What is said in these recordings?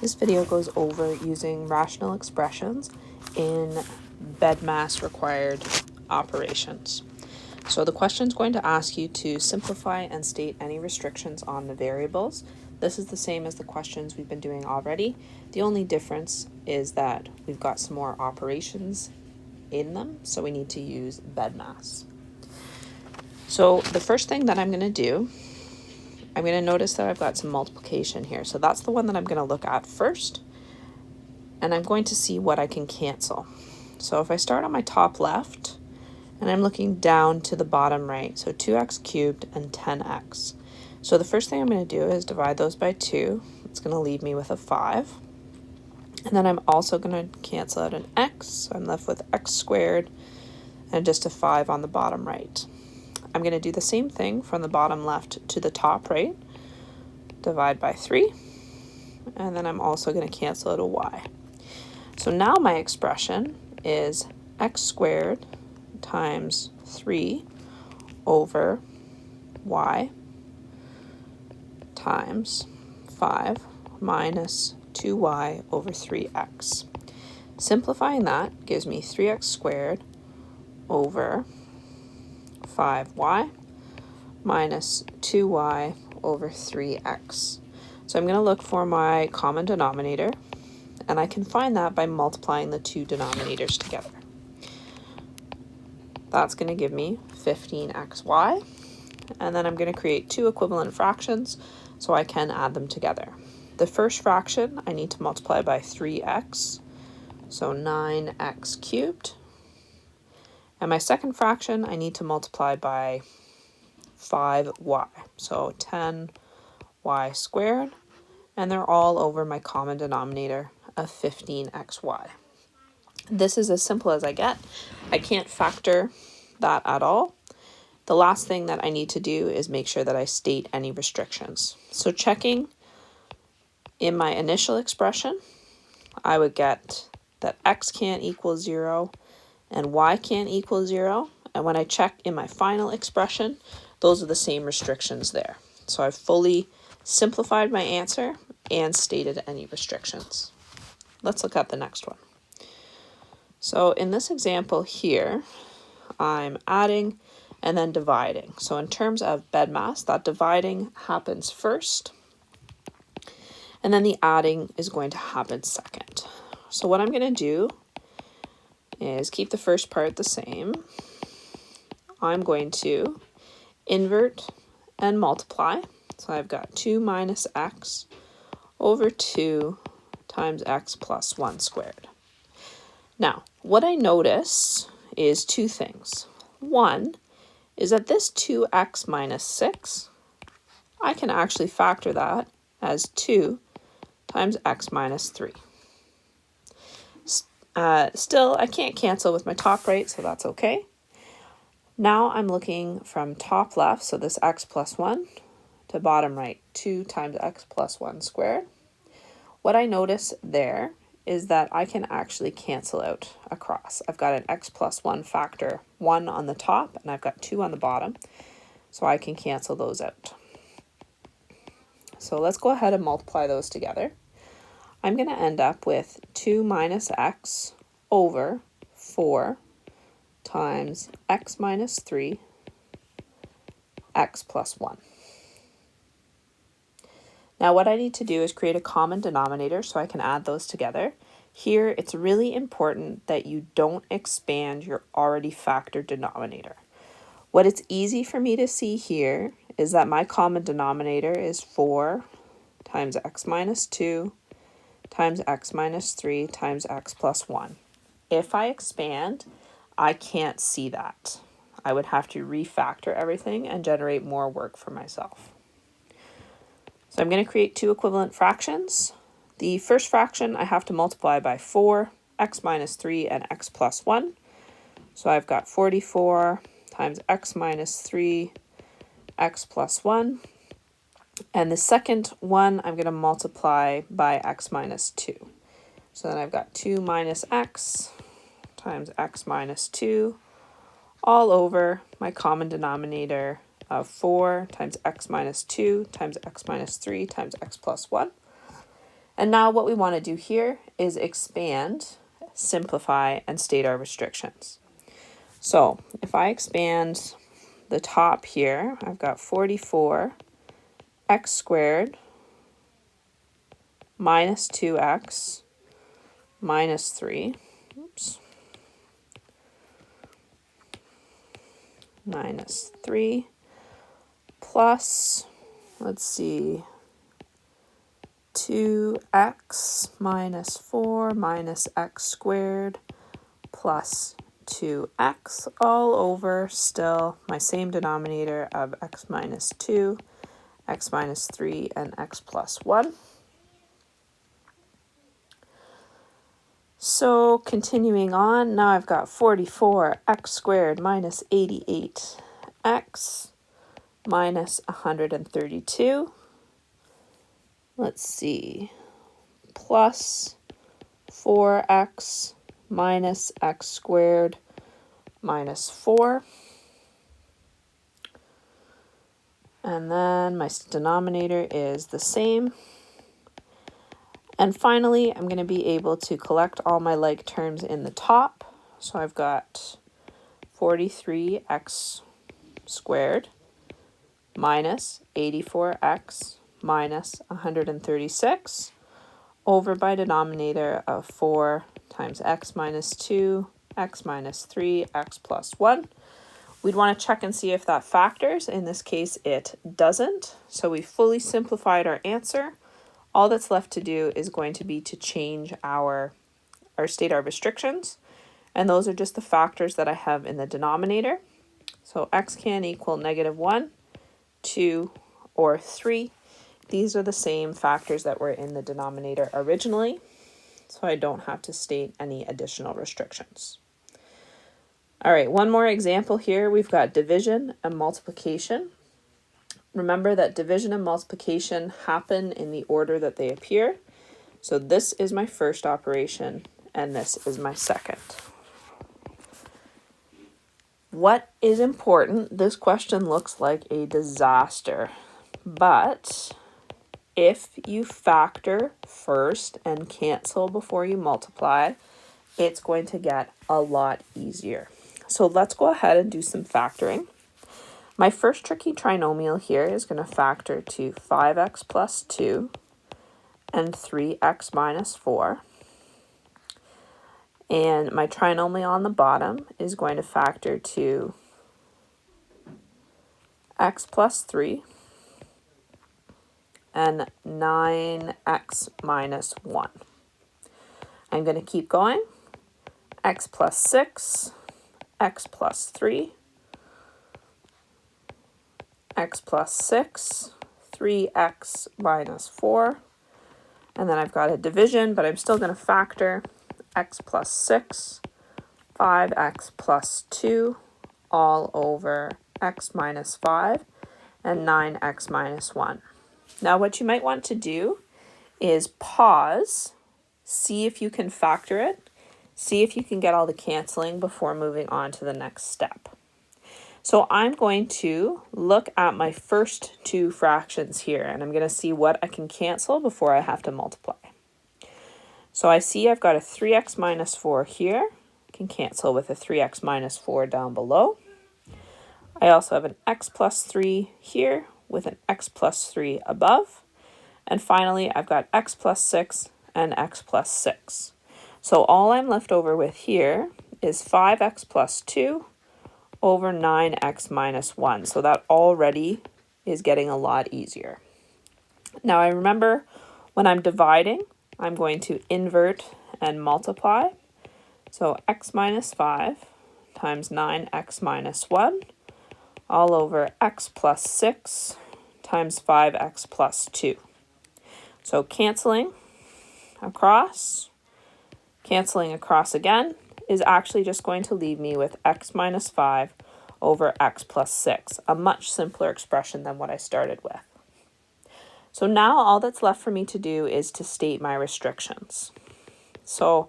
This video goes over using rational expressions in BEDMAS required operations. So the question is going to ask you to simplify and state any restrictions on the variables. This is the same as the questions we've been doing already. The only difference is that we've got some more operations in them, so we need to use BEDMAS. So the first thing that I'm going to do, I'm going to notice that I've got some multiplication here. So that's the one that I'm going to look at first. And I'm going to see what I can cancel. So if I start on my top left, and I'm looking down to the bottom right, so 2x cubed and 10x. So the first thing I'm going to do is divide those by 2. It's going to leave me with a 5. And then I'm also going to cancel out an x, so I'm left with x squared and just a 5 on the bottom right. I'm going to do the same thing from the bottom left to the top right. Divide by 3. And then I'm also going to cancel out a y. So now my expression is x squared times 3 over y times 5 minus 2y over 3x. Simplifying that gives me 3x squared over 5y minus 2y over 3x. So I'm going to look for my common denominator, and I can find that by multiplying the two denominators together. That's going to give me 15xy, and then I'm going to create two equivalent fractions so I can add them together. The first fraction I need to multiply by 3x, so 9x cubed. And my second fraction I need to multiply by 5y, so 10y squared, and they're all over my common denominator of 15xy. This is as simple as I get. I can't factor that at all. The last thing that I need to do is make sure that I state any restrictions. So checking in my initial expression, I would get that x can't equal 0 and y can't equal 0. And when I check in my final expression, those are the same restrictions there. So I've fully simplified my answer and stated any restrictions. Let's look at the next one. So in this example here, I'm adding and then dividing. So in terms of BEDMAS, that dividing happens first, and then the adding is going to happen second. So what I'm going to do is keep the first part the same. I'm going to invert and multiply. So I've got 2 minus x over 2 times x plus 1 squared. Now, what I notice is two things. One is that this 2x minus 6, I can actually factor that as 2 times x minus 3. Still, I can't cancel with my top right, so that's okay. Now I'm looking from top left, so this x plus 1, to bottom right, 2 times x plus 1 squared. What I notice there is that I can actually cancel out across. I've got an x plus 1 factor, 1 on the top, and I've got 2 on the bottom, so I can cancel those out. So let's go ahead and multiply those together. I'm going to end up with 2 minus x over 4 times x minus 3, x plus 1. Now what I need to do is create a common denominator so I can add those together. Here, it's really important that you don't expand your already factored denominator. What it's easy for me to see here is that my common denominator is 4 times x minus 2 times x minus 3 times x plus 1. If I expand, I can't see that. I would have to refactor everything and generate more work for myself. So I'm going to create two equivalent fractions. The first fraction I have to multiply by 4, x minus 3 and x plus 1. So I've got 44 times x minus 3, x plus 1. And the second one I'm going to multiply by x minus 2. So then I've got 2 minus x times x minus 2 all over my common denominator of 4 times x minus 2 times x minus 3 times x plus 1. And now what we want to do here is expand, simplify, and state our restrictions. So if I expand the top here, I've got 44 x squared minus 2x minus 3, minus 3 plus, let's see, 2x minus 4 minus x squared plus 2x all over still my same denominator of x minus 2, x minus 3, and x plus 1. So continuing on, now I've got 44 x squared minus 88 x minus 132. Let's see, plus 4x minus x squared minus 4. And then my denominator is the same. And finally, I'm going to be able to collect all my like terms in the top. So I've got 43x squared minus 84x minus 136 over by denominator of 4 times x minus 2, x minus 3, x plus 1. We'd want to check and see if that factors. In this case, it doesn't. So we fully simplified our answer. All that's left to do is going to be to change or state our restrictions. And those are just the factors that I have in the denominator. So x can equal -1, 2, or 3. These are the same factors that were in the denominator originally. So I don't have to state any additional restrictions. All right, one more example here. We've got division and multiplication. Remember that division and multiplication happen in the order that they appear. So this is my first operation, and this is my second. What is important? This question looks like a disaster, but if you factor first and cancel before you multiply, it's going to get a lot easier. So let's go ahead and do some factoring. My first tricky trinomial here is going to factor to 5x plus 2 and 3x minus 4. And my trinomial on the bottom is going to factor to x plus 3 and 9x minus 1. I'm going to keep going. X plus 6, x plus 3, x plus 6, 3x minus 4, and then I've got a division, but I'm still going to factor x plus 6, 5x plus 2, all over x minus 5, and 9x minus 1. Now what you might want to do is pause, see if you can factor it, see if you can get all the canceling before moving on to the next step. So I'm going to look at my first two fractions here, and I'm going to see what I can cancel before I have to multiply. So I see I've got a 3x minus 4 here. I can cancel with a 3x minus 4 down below. I also have an x plus 3 here with an x plus 3 above. And finally, I've got x plus 6 and x plus 6. So all I'm left over with here is 5x plus 2 over 9x minus 1. So that already is getting a lot easier. Now I remember when I'm dividing, I'm going to invert and multiply. So x minus 5 times 9x minus 1 all over x plus 6 times 5x plus 2. So canceling across again, is actually just going to leave me with x minus 5 over x plus 6, a much simpler expression than what I started with. So now all that's left for me to do is to state my restrictions. So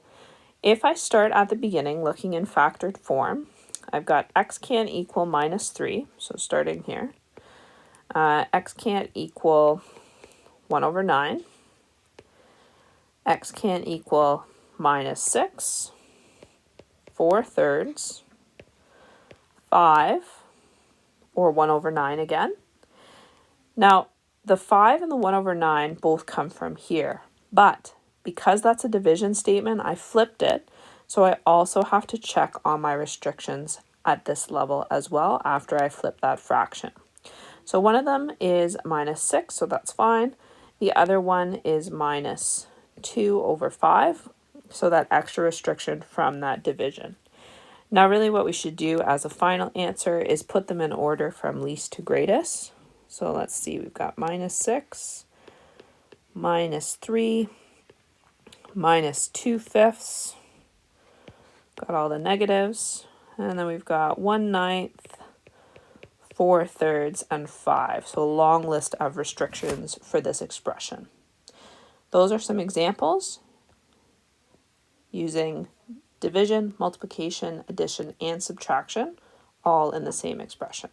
if I start at the beginning looking in factored form, I've got x can't equal minus 3, so starting here. X can't equal 1 over 9. X can't equal minus 6, 4/3, 5, or 1/9 again. Now, the 5 and the 1/9 both come from here, but because that's a division statement, I flipped it, so I also have to check on my restrictions at this level as well after I flip that fraction. So one of them is minus 6, so that's fine. The other one is minus 2/5, so that extra restriction from that division. Now really what we should do as a final answer is put them in order from least to greatest. So let's see, we've got minus 6, minus 3, minus 2/5, got all the negatives, and then we've got 1/9, 4/3, and 5. So a long list of restrictions for this expression. Those are some examples using division, multiplication, addition, and subtraction, all in the same expression.